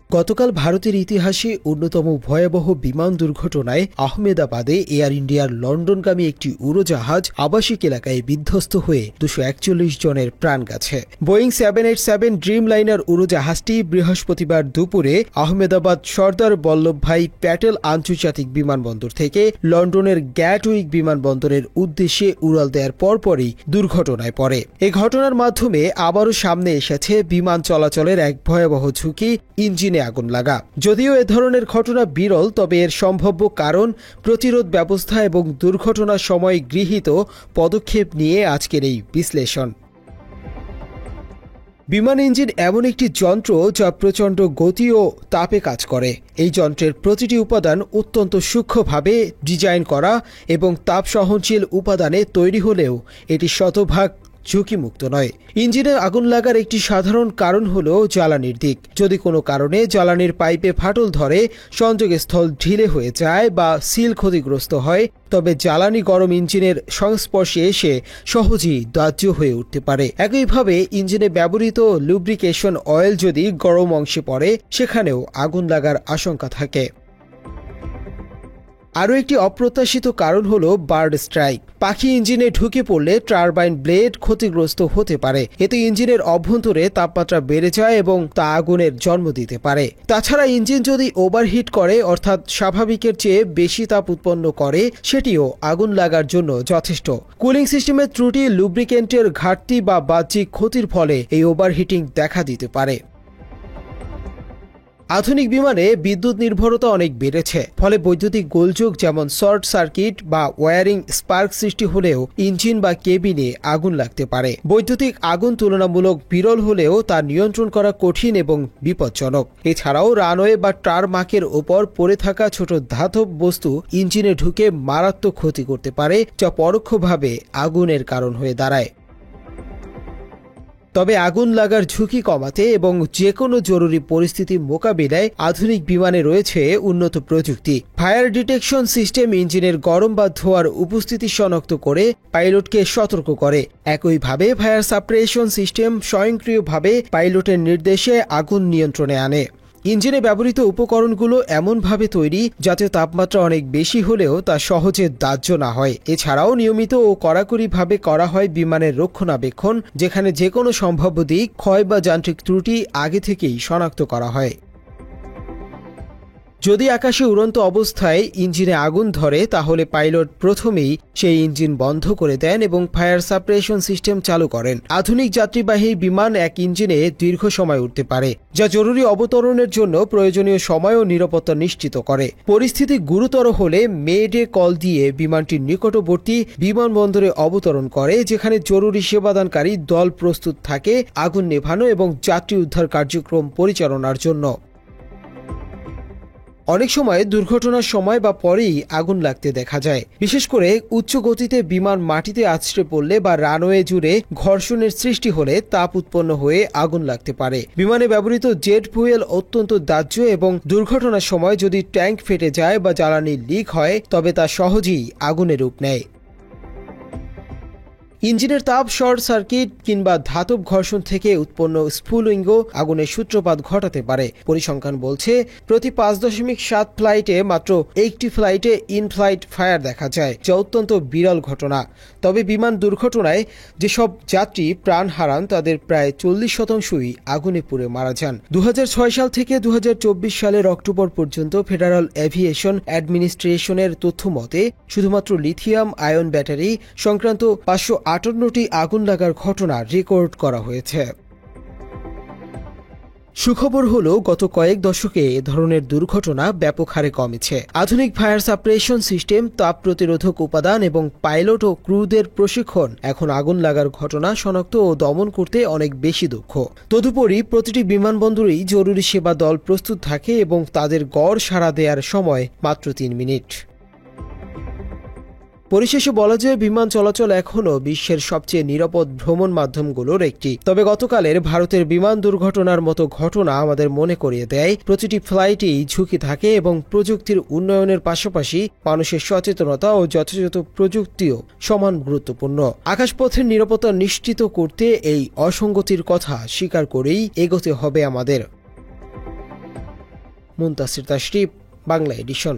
গতকাল ভারতের ইতিহাসে অন্যতম ভয়াবহ বিমান দুর্ঘটনায় আহমেদাবাদে এয়ার ইন্ডিয়ার লন্ডনগামী একটি উড়োজাহাজ আবাসিক এলাকায় বিধ্বস্ত হয়ে 241 জনের প্রাণ গেছে। বোয়িং 787 ড্রিম লাইনার উড়োজাহাজটি বৃহস্পতিবার দুপুরে আহমেদাবাদ সর্দার বল্লভভাই প্যাটেল আন্তর্জাতিক বিমানবন্দর থেকে লন্ডনের গ্যাটউইক বিমানবন্দরের উদ্দেশ্যে উড়াল দেওয়ার পরপরই দুর্ঘটনায় পড়ে। এই ঘটনার মাধ্যমে আবারও সামনে এসেছে বিমান চলাচলের এক ভয়াবহ ঝুঁকি, ইঞ্জিনে আগুন লাগা। যদিও এ ধরনের ঘটনা বিরল, তবে এর সম্ভাব্য কারণ, প্রতিরোধ ব্যবস্থা এবং দুর্ঘটনার সময় গৃহীত পদক্ষেপ নিয়ে আজকের এই বিশ্লেষণ। বিমান ইঞ্জিন এমন একটি যন্ত্র যা প্রচণ্ড গতি ও তাপে কাজ করে। এই যন্ত্রের প্রতিটি উপাদান অত্যন্ত সূক্ষ্মভাবে ডিজাইন করা এবং তাপ সহনশীল উপাদানে তৈরি হলেও এটি শতভাগ ঝুঁকিমুক্ত নয়। ইঞ্জিনে আগুন লাগার একটি সাধারণ কারণ হল জ্বালানির দিক। যদি কোনো কারণে জ্বালানির পাইপে ফাটল ধরে, সংযোগস্থল ঢিলে হয়ে যায় বা সিল ক্ষতিগ্রস্ত হয়, তবে জ্বালানি গরম ইঞ্জিনের সংস্পর্শে এসে সহজেই দাহ্য হয়ে উঠতে পারে। একইভাবে ইঞ্জিনে ব্যবহৃত লুব্রিকেশন অয়েল যদি গরম অংশে পড়ে, সেখানেও আগুন লাগার আশঙ্কা থাকে। আরও একটি অপ্রত্যাশিত কারণ হল বার্ড স্ট্রাইক। পাখি ইঞ্জিনে ঢুকে পড়লে টারবাইন ব্লেড ক্ষতিগ্রস্ত হতে পারে। এতে ইঞ্জিনের অভ্যন্তরে তাপমাত্রা বেড়ে যায় এবং তা আগুনের জন্ম দিতে পারে। তাছাড়া ইঞ্জিন যদি ওভারহিট করে, অর্থাৎ স্বাভাবিকের চেয়ে বেশি তাপ উৎপন্ন করে, সেটিও আগুন লাগার জন্য যথেষ্ট। কুলিং সিস্টেমের ত্রুটি, লুব্রিকেন্টের ঘাটতি বা বাহ্যিক ক্ষতির ফলে এই ওভারহিটিং দেখা দিতে পারে। আধুনিক বিমানে বিদ্যুৎ নির্ভরতা অনেক বেড়েছে, ফলে বৈদ্যুতিক গোলযোগ যেমন শর্ট সার্কিট বা ওয়্যারিং স্পার্ক সৃষ্টি হলেও ইঞ্জিন বা কেবিনে আগুন লাগতে পারে। বৈদ্যুতিক আগুন তুলনামূলক বিরল হলেও তা নিয়ন্ত্রণ করা কঠিন এবং বিপজ্জনক। এছাড়াও রানওয়ে বা টারমাকের ওপর পড়ে থাকা ছোট ধাতব বস্তু ইঞ্জিনে ঢুকে মারাত্মক ক্ষতি করতে পারে, যা পরোক্ষভাবে আগুনের কারণ হয়ে দাঁড়ায়। তবে আগুন লাগার ঝুঁকি কমাতে এবং যে কোনো জরুরি পরিস্থিতি মোকাবিলায় আধুনিক বিমানে রয়েছে উন্নত প্রযুক্তি। ফায়ার ডিটেকশন সিস্টেম ইঞ্জিনের গরম বা ধোঁয়ার উপস্থিতি শনাক্ত করে পাইলটকে সতর্ক করে। একইভাবে ফায়ার সাপ্রেশন সিস্টেম স্বয়ংক্রিয়ভাবে পাইলটের নির্দেশে আগুন নিয়ন্ত্রণে আনে। ইঞ্জিনে ব্যবহৃত উপকরণগুলো এমনভাবে তৈরি যাতে তাপমাত্রা অনেক বেশি হলেও তা সহজে দাহ্য না হয়। এছাড়াও নিয়মিত ও কড়াকড়িভাবে করা হয় বিমানের রক্ষণাবেক্ষণ, যেখানে যে কোনো সম্ভাব্য দিক, ক্ষয় বা যান্ত্রিক ত্রুটি আগে থেকেই শনাক্ত করা হয়। যদি আকাশে উড়ন্ত অবস্থায় ইঞ্জিনে আগুন ধরে, তাহলে পাইলট প্রথমেই সেই ইঞ্জিন বন্ধ করে দেন এবং ফায়ার সাপ্রেশন সিস্টেম চালু করেন। আধুনিক যাত্রীবাহী বিমান এক ইঞ্জিনে দীর্ঘ সময় উঠতে পারে, যা জরুরি অবতরণের জন্য প্রয়োজনীয় সময় ও নিরাপত্তা নিশ্চিত করে। পরিস্থিতি গুরুতর হলে মেডে কল দিয়ে বিমানটির নিকটবর্তী বিমানবন্দরে অবতরণ করে, যেখানে জরুরি সেবাদানকারী দল প্রস্তুত থাকে আগুন নেভানো এবং যাত্রী উদ্ধার কার্যক্রম পরিচালনার জন্য। অনেক সময় দুর্ঘটনার সময় বা পরেই আগুন লাগতে দেখা যায়। বিশেষ করে উচ্চ গতিতে বিমান মাটিতে আছড়ে পড়লে বা রানওয়ে জুড়ে ঘর্ষণের সৃষ্টি হলে তাপ উৎপন্ন হয়ে আগুন লাগতে পারে। বিমানে ব্যবহৃত জেট ফুয়েল অত্যন্ত দাহ্য এবং দুর্ঘটনার সময় যদি ট্যাঙ্ক ফেটে যায় বা জ্বালানি লিক হয়, তবে তা সহজেই আগুনের রূপ নেয়। ইঞ্জিনের তাপ, শর্ট সার্কিট কিংবা ধাতব ঘর্ষণ থেকে উৎপন্ন স্ফুলিঙ্গ আগুনের সূত্রপাত ঘটাতে পারে। পরিসংখ্যান বলছে, প্রতি 5.7 ফ্লাইটে মাত্র 1টি ফ্লাইটে ইন ফ্লাইট ফায়ার দেখা যায়, যা অত্যন্ত বিরল ঘটনা। তবে বিমান দুর্ঘটনায় যেসব যাত্রী প্রাণ হারান, তাদের প্রায় 40%ই আগুনে পুড়ে মারা যান। 2006 সাল থেকে 2024 সালের অক্টোবর পর্যন্ত ফেডারাল এভিয়েশন অ্যাডমিনিস্ট্রেশনের তথ্য মতে শুধুমাত্র লিথিয়াম আয়ন ব্যাটারি সংক্রান্ত 558টি আগুন লাগার ঘটনা রেকর্ড করা হয়েছে। সুখবর হলো, গত কয়েক দশকে এ ধরনের দুর্ঘটনা ব্যাপক হারে কমেছে। আধুনিক ফায়ার সাপ্রেশন সিস্টেম, তাপ প্রতিরোধক উপাদান এবং পাইলট ও ক্রুদের প্রশিক্ষণ এখন আগুন লাগার ঘটনা শনাক্ত ও দমন করতে অনেক বেশি দক্ষ। তদুপরি প্রতিটি বিমানবন্দরেই জরুরি সেবা দল প্রস্তুত থাকে এবং তাদের গড় সাড়া দেওয়ার সময় মাত্র 3 মিনিট। পরিশেষে বলা যায়, বিমান চলাচল এখনও বিশ্বের সবচেয়ে নিরাপদ ভ্রমণ মাধ্যমগুলোর একটি। তবে গতকালের ভারতের বিমান দুর্ঘটনার মতো ঘটনা আমাদের মনে করিয়ে দেয়, প্রতিটি ফ্লাইটেই ঝুঁকি থাকে এবং প্রযুক্তির উন্নয়নের পাশাপাশি মানুষের সচেতনতা ও যথাযথ প্রযুক্তিও সমান গুরুত্বপূর্ণ। আকাশপথের নিরাপত্তা নিশ্চিত করতে এই অসঙ্গতির কথা স্বীকার করেই এগোতে হবে আমাদের। মুনতাসির তাশরিফ, বাংলা এডিশন।